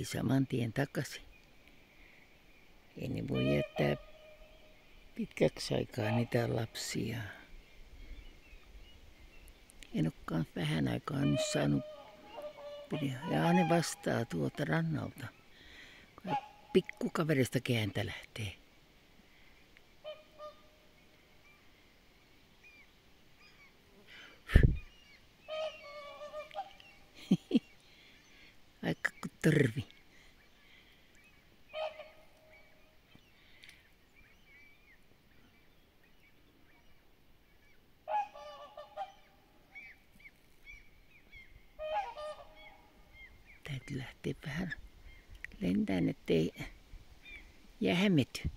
saman tien takaisin. Ei ne voi jättää pitkäksi aikaa niitä lapsia. En olekaan vähän aikaa nyt saanut. Ja ne vastaa tuolta rannalta. Pikkukaverista kääntä lähtee. Aika kuin torvi. Täytyy lähteä vähän lentämään, ettei jähmety.